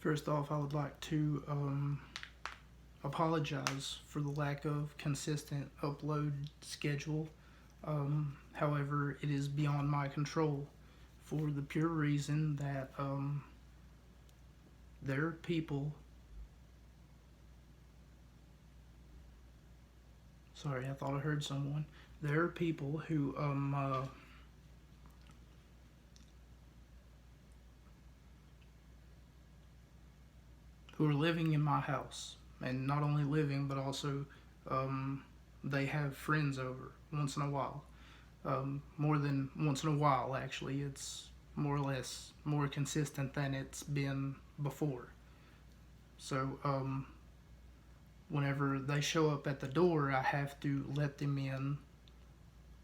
First off, I would like to apologize for the lack of consistent upload schedule. However, it is beyond my control for the pure reason that there are people. Sorry, I thought I heard someone. There are people who are living in my house, and not only living, but also they have friends over once in a while. More than once in a while, actually. It's more or less more consistent than it's been before. So, whenever they show up at the door, I have to let them in.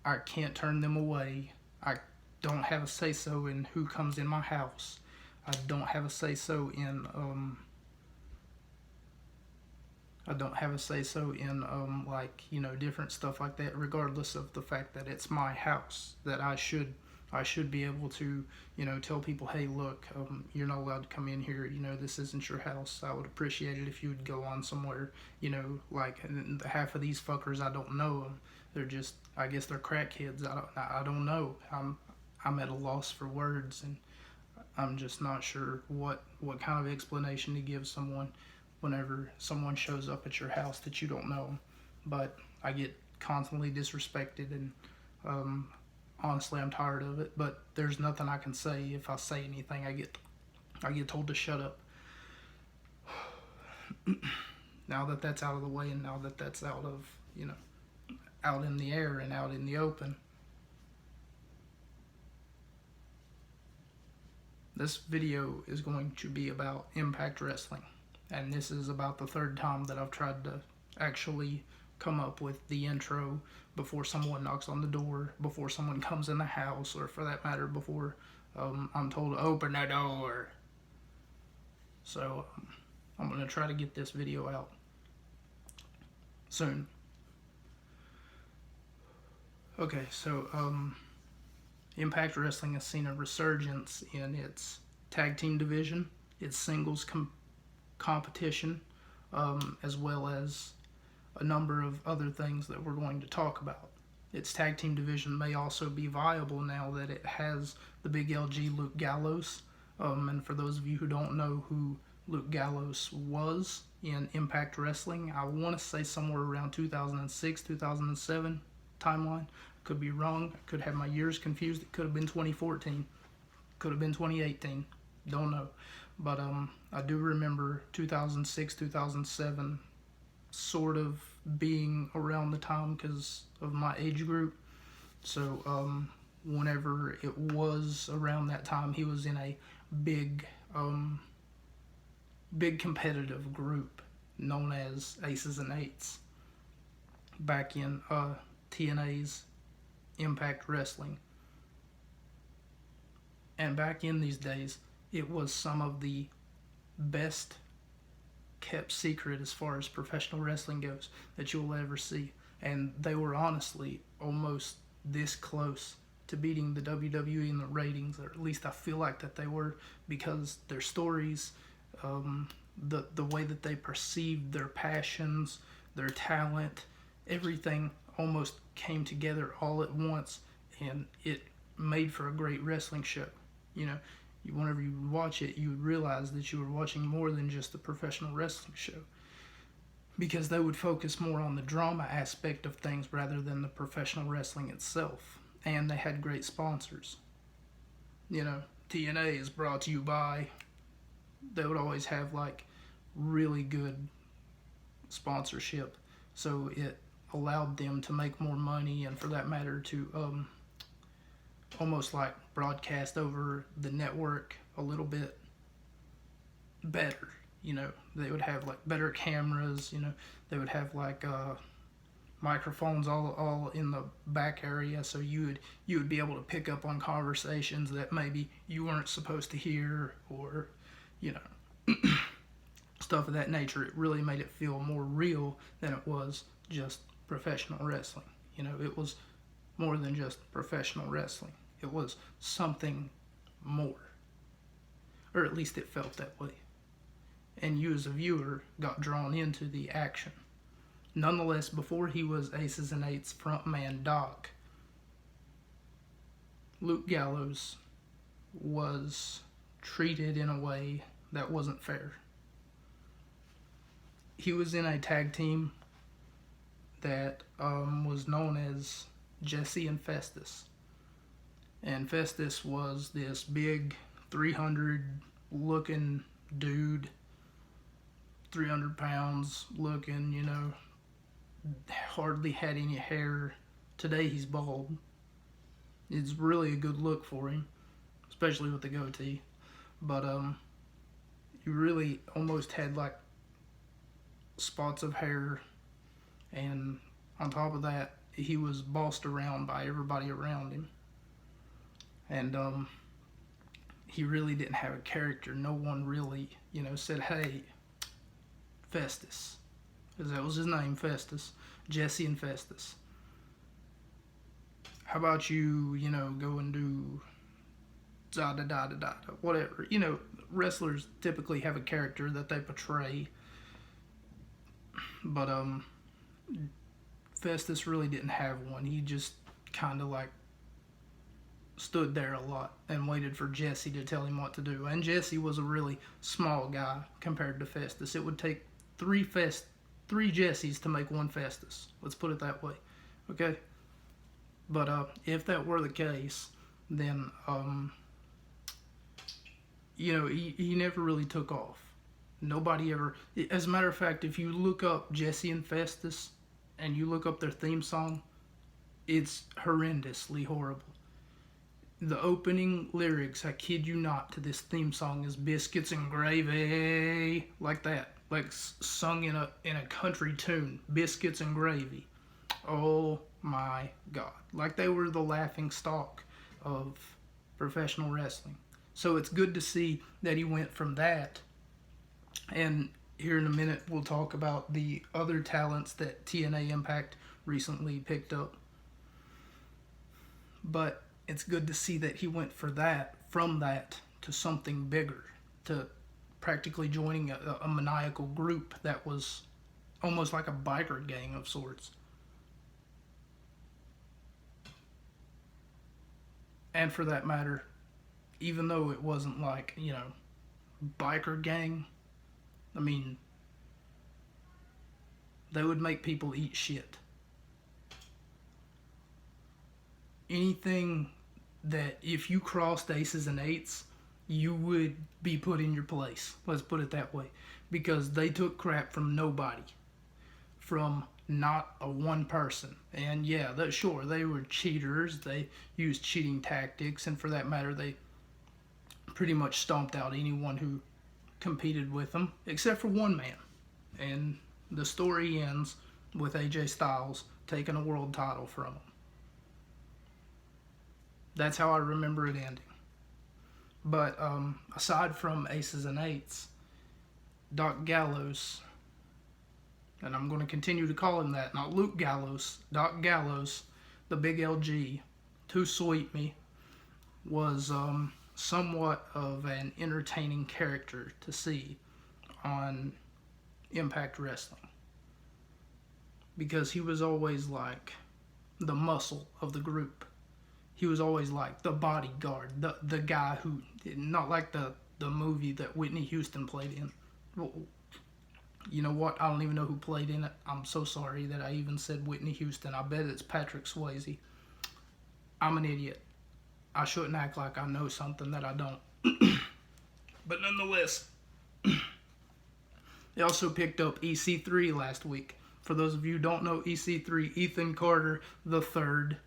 I can't turn them away. I don't have a say so in who comes in my house. I don't have a say so in like, different stuff like that, regardless of the fact that it's my house, that I should be able to, tell people, hey, look, you're not allowed to come in here, this isn't your house. I would appreciate it if you would go on somewhere, like, and half of these fuckers, I don't know them. They're just, I guess they're crackheads. I don't know. I'm at a loss for words, and I'm just not sure what kind of explanation to give someone whenever someone shows up at your house that you don't know. But I get constantly disrespected, and honestly, I'm tired of it. But there's nothing I can say. If I say anything, I get told to shut up. Now that that's out of the way, and now that that's out of, out in the air and out in the open, this video is going to be about Impact Wrestling. And this is about the third time that I've tried to actually come up with the intro before someone knocks on the door, before someone comes in the house, or for that matter, before I'm told to open the door. So I'm going to try to get this video out soon. Okay, so Impact Wrestling has seen a resurgence in its tag team division, its singles competition, as well as a number of other things that we're going to talk about. Its tag team division may also be viable now that it has the big LG Luke Gallows. And for those of you who don't know who Luke Gallows was in Impact Wrestling, I want to say somewhere around 2006, 2007 timeline. Could be wrong. I could have my years confused. It could have been 2014. Could have been 2018. Don't know. But I do remember 2006, 2007 sort of being around the time because of my age group. So whenever it was around that time, he was in a big competitive group known as Aces and Eights back in TNA's Impact Wrestling. And back in these days, it was some of the best kept secret as far as professional wrestling goes that you'll ever see. And they were honestly almost this close to beating the WWE in the ratings, or at least I feel like that they were, because their stories, the way that they perceived their passions, their talent, everything almost came together all at once, and it made for a great wrestling show. Whenever you would watch it, you would realize that you were watching more than just a professional wrestling show, because they would focus more on the drama aspect of things rather than the professional wrestling itself. And they had great sponsors. TNA is brought to you by. They would always have like really good sponsorship, so it allowed them to make more money, and for that matter to almost like broadcast over the network a little bit better. They would have like better cameras, they would have like microphones all in the back area, so you would be able to pick up on conversations that maybe you weren't supposed to hear, or stuff of that nature. It really made it feel more real than it was just professional wrestling. It was more than just professional wrestling. It was something more. Or at least it felt that way. and you as a viewer got drawn into the action. Nonetheless, before he was Aces and Eights frontman Doc, Luke Gallows was treated in a way that wasn't fair. He was in a tag team that was known as Jesse and Festus. And Festus was this big 300 looking dude, 300 pounds looking, hardly had any hair. Today he's bald. It's really a good look for him, especially with the goatee. But he really almost had like spots of hair, and on top of that, he was bossed around by everybody around him. And he really didn't have a character. No one really, said, "Hey, Festus," because that was his name, Festus, Jesse and Festus. How about you, go and do da da da da da, whatever. Wrestlers typically have a character that they portray, but Festus really didn't have one. He just kind of like stood there a lot and waited for Jesse to tell him what to do. And Jesse was a really small guy compared to Festus. It would take three Jessies to make one Festus. Let's put it that way. Okay? But if that were the case, then he never really took off. Nobody ever. As a matter of fact, if you look up Jesse and Festus and you look up their theme song, it's horrendously horrible. The opening lyrics, I kid you not, to this theme song is "biscuits and gravy," like that, like sung in a country tune, "biscuits and gravy." Oh my God! Like they were the laughing stock of professional wrestling. So it's good to see that he went from that. And here in a minute, we'll talk about the other talents that TNA Impact recently picked up. But it's good to see that he went from that to something bigger, to practically joining a maniacal group that was almost like a biker gang of sorts. And for that matter, even though it wasn't like, biker gang, I mean, they would make people eat shit. Anything that if you crossed Aces and Eights, you would be put in your place. Let's put it that way. Because they took crap from nobody. From not a one person. And yeah, sure, they were cheaters. They used cheating tactics. And for that matter, they pretty much stomped out anyone who competed with them, except for one man. And the story ends with AJ Styles taking a world title from him. That's how I remember it ending. But aside from Aces and Eights, Doc Gallows, and I'm going to continue to call him that, not Luke Gallows, Doc Gallows, the big LG, Too Sweet Me, was somewhat of an entertaining character to see on Impact Wrestling. Because he was always like the muscle of the group. He was always like the bodyguard, the guy who, not like the movie that Whitney Houston played in. Well, you know what? I don't even know who played in it. I'm so sorry that I even said Whitney Houston. I bet it's Patrick Swayze. I'm an idiot. I shouldn't act like I know something that I don't. But nonetheless, they also picked up EC3 last week. For those of you who don't know EC3, Ethan Carter III,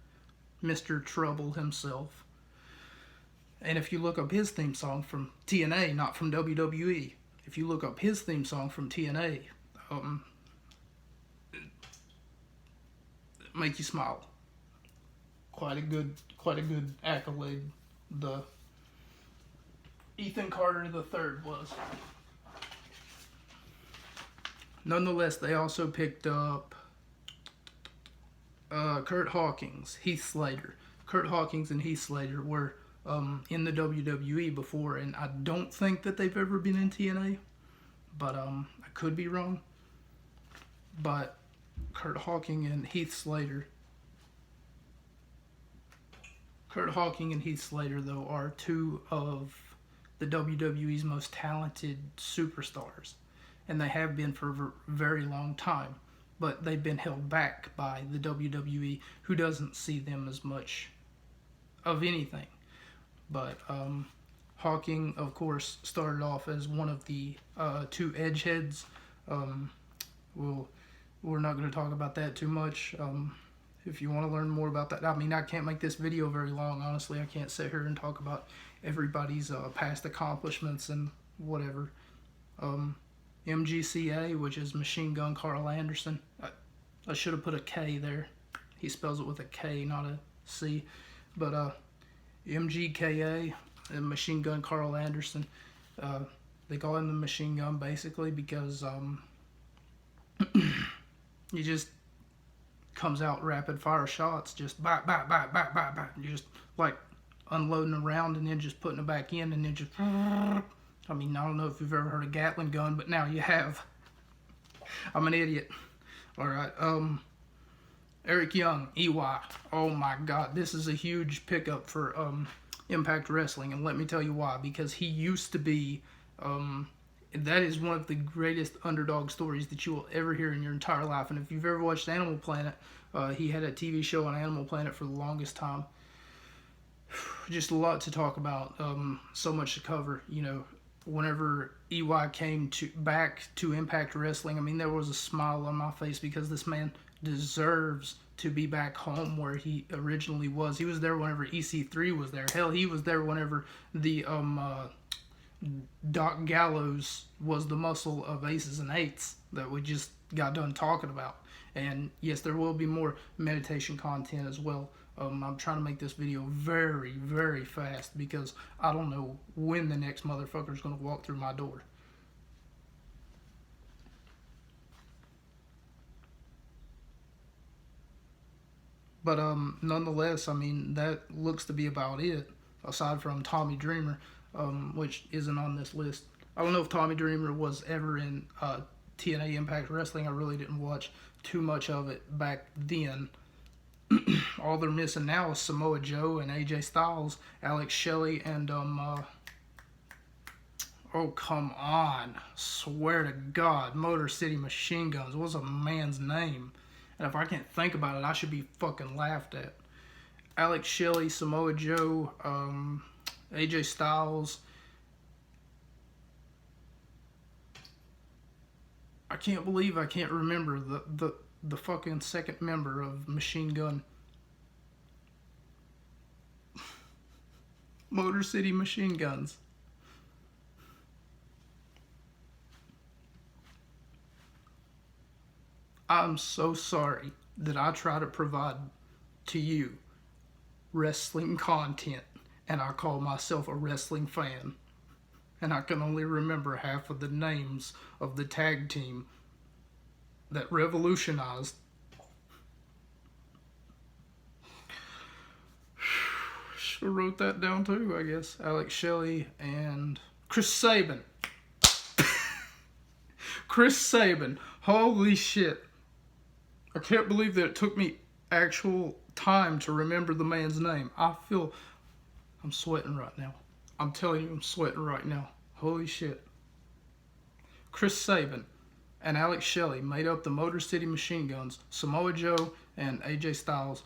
Mr. Trouble himself. And if you look up his theme song from TNA, not from WWE, if you look up his theme song from TNA, it make you smile. Quite a good accolade. The Ethan Carter III was. Nonetheless, they also picked up Kurt Hawkins, Heath Slater. Kurt Hawkins and Heath Slater were in the WWE before, and I don't think that they've ever been in TNA, but I could be wrong. But Kurt Hawking and Heath Slater. Kurt Hawking and Heath Slater, though, are two of the WWE's most talented superstars, and they have been for a very long time. But they've been held back by the WWE, who doesn't see them as much of anything. But Hawking, of course, started off as one of the two edgeheads. We're not going to talk about that too much. If you want to learn more about that, I mean, I can't make this video very long, honestly. I can't sit here and talk about everybody's past accomplishments and whatever. MGCA, which is Machine Gun Carl Anderson. I should have put a K there. He spells it with a K, not a C. But MGKA, Machine Gun Carl Anderson. They call him the Machine Gun basically because he just comes out rapid fire shots, just bop, bop, bop, bop, bop, bop. You just like unloading a round and then just putting it back in and then just. I mean, I don't know if you've ever heard of Gatling gun, but now you have. I'm an idiot. Alright, Eric Young, EY. Oh my god, this is a huge pickup for Impact Wrestling, and let me tell you why. Because he used to be, that is one of the greatest underdog stories that you will ever hear in your entire life. And if you've ever watched Animal Planet, he had a TV show on Animal Planet for the longest time. Just a lot to talk about, so much to cover, you know. Whenever EY came back to Impact Wrestling, I mean, there was a smile on my face because this man deserves to be back home where he originally was. He was there whenever EC3 was there. Hell, he was there whenever the Doc Gallows was the muscle of Aces and Eights that we just got done talking about. And yes, there will be more meditation content as well. I'm trying to make this video very, very fast because I don't know when the next motherfucker is going to walk through my door. But nonetheless, I mean, that looks to be about it, aside from Tommy Dreamer, which isn't on this list. I don't know if Tommy Dreamer was ever in TNA Impact Wrestling. I really didn't watch too much of it back then. All they're missing now is Samoa Joe and AJ Styles, Alex Shelley, and oh come on, swear to God, Motor City Machine Guns. What's a man's name? And if I can't think about it, I should be fucking laughed at. Alex Shelley, Samoa Joe, AJ Styles. I can't believe I can't remember the fucking second member of Machine Gun. Motor City Machine Guns. I'm so sorry that I try to provide to you wrestling content and I call myself a wrestling fan and I can only remember half of the names of the tag team that revolutionized. Should have wrote that down too, I guess. Alex Shelley and Chris Sabin. Chris Sabin. Holy shit. I can't believe that it took me actual time to remember the man's name. I'm sweating right now. I'm telling you, I'm sweating right now. Holy shit. Chris Sabin and Alex Shelley made up the Motor City Machine Guns, Samoa Joe and AJ Styles.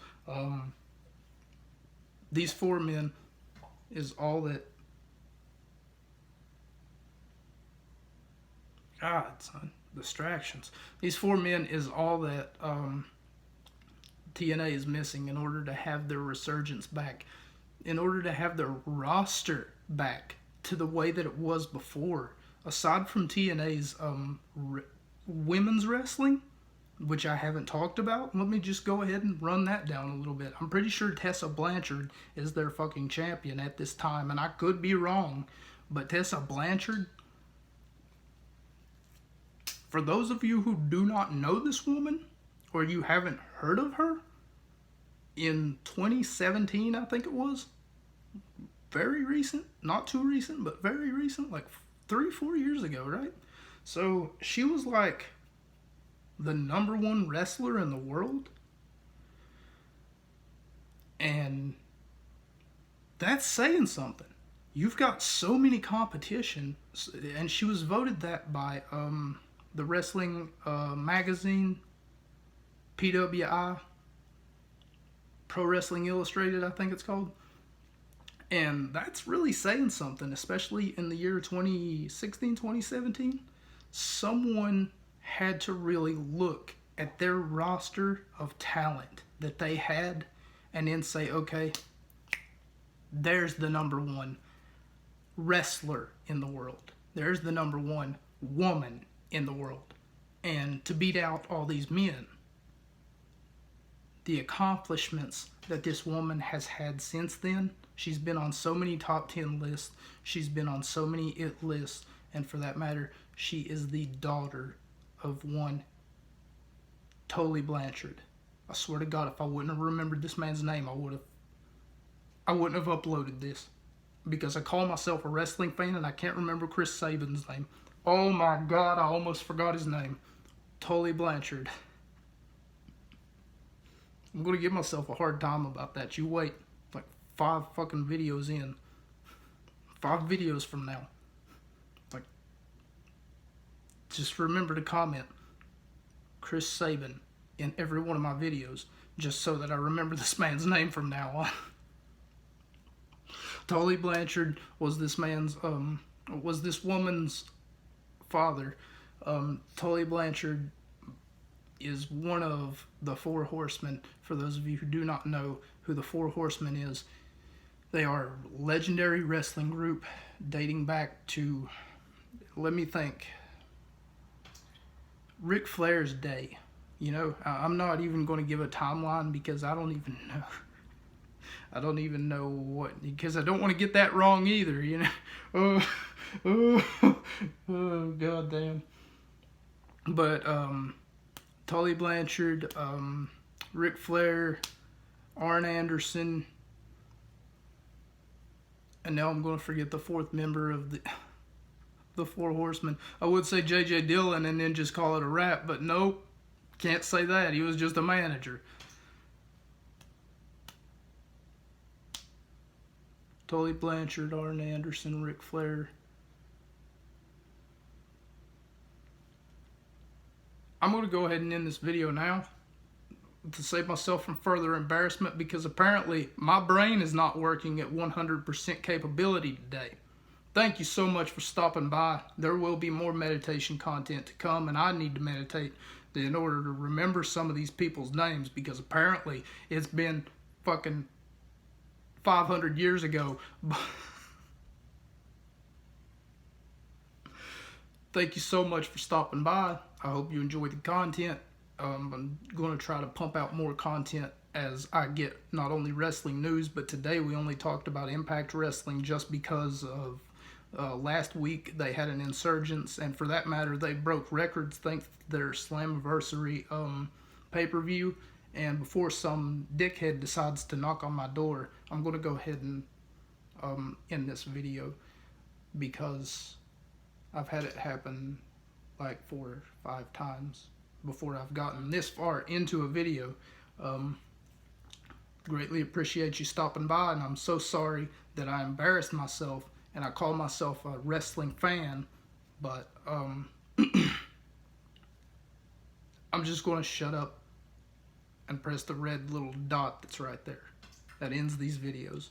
These four men is all that. God, son, distractions. These four men is all that TNA is missing in order to have their resurgence back, in order to have their roster back to the way that it was before. Aside from TNA's women's wrestling, which I haven't talked about, let me just go ahead and run that down a little bit. I'm pretty sure Tessa Blanchard is their fucking champion at this time, and I could be wrong, but Tessa Blanchard, for those of you who do not know this woman, or you haven't heard of her, in 2017, I think it was, very recent, not too recent, but very recent, like 3-4 years ago, right? So she was like the #1 wrestler in the world. And that's saying something. You've got so many competition, and she was voted that by the wrestling magazine, PWI, Pro Wrestling Illustrated, I think it's called. And that's really saying something, especially in the year 2016, 2017. Someone had to really look at their roster of talent that they had and then say, okay, there's the #1 wrestler in the world. There's the #1 woman in the world. And to beat out all these men, the accomplishments that this woman has had since then, she's been on so many top 10 lists, she's been on so many IT lists, and for that matter, she is the daughter of one Tully Blanchard. I swear to God, if I wouldn't have remembered this man's name, I wouldn't have uploaded this, because I call myself a wrestling fan and I can't remember Chris Sabin's name. Oh my God, I almost forgot his name. Tully Blanchard. I'm going to give myself a hard time about that. You wait, like 5 fucking videos in. 5 videos from now. Like, just remember to comment Chris Sabin in every one of my videos, just so that I remember this man's name from now on. Tully Blanchard was this woman's father. Tully Blanchard is one of the 4 Horsemen. For those of you who do not know who the 4 Horsemen is, they are a legendary wrestling group dating back to, let me think, Ric Flair's day. You know, I'm not even going to give a timeline because I don't even know. I don't even know what, because I don't want to get that wrong either, you know. Oh, goddamn. But Tully Blanchard, Ric Flair, Arn Anderson, and now I'm going to forget the 4th member of the 4 Horsemen. I would say J.J. Dillon and then just call it a wrap, but nope, can't say that. He was just a manager. Tully Blanchard, Arn Anderson, Ric Flair. I'm going to go ahead and end this video now to save myself from further embarrassment, because apparently my brain is not working at 100% capability today. Thank you so much for stopping by. There will be more meditation content to come, and I need to meditate in order to remember some of these people's names, because apparently it's been fucking 500 years ago. Thank you so much for stopping by. I hope you enjoyed the content. I'm going to try to pump out more content as I get not only wrestling news, but today we only talked about Impact Wrestling just because of last week they had an insurgence, and for that matter they broke records thanks to their Slammiversary pay-per-view. And before some dickhead decides to knock on my door, I'm going to go ahead and end this video, because I've had it happen like 4 or 5 times before I've gotten this far into a video. Greatly appreciate you stopping by, and I'm so sorry that I embarrassed myself and I call myself a wrestling fan, but I'm just going to shut up and press the red little dot that's right there. That ends these videos.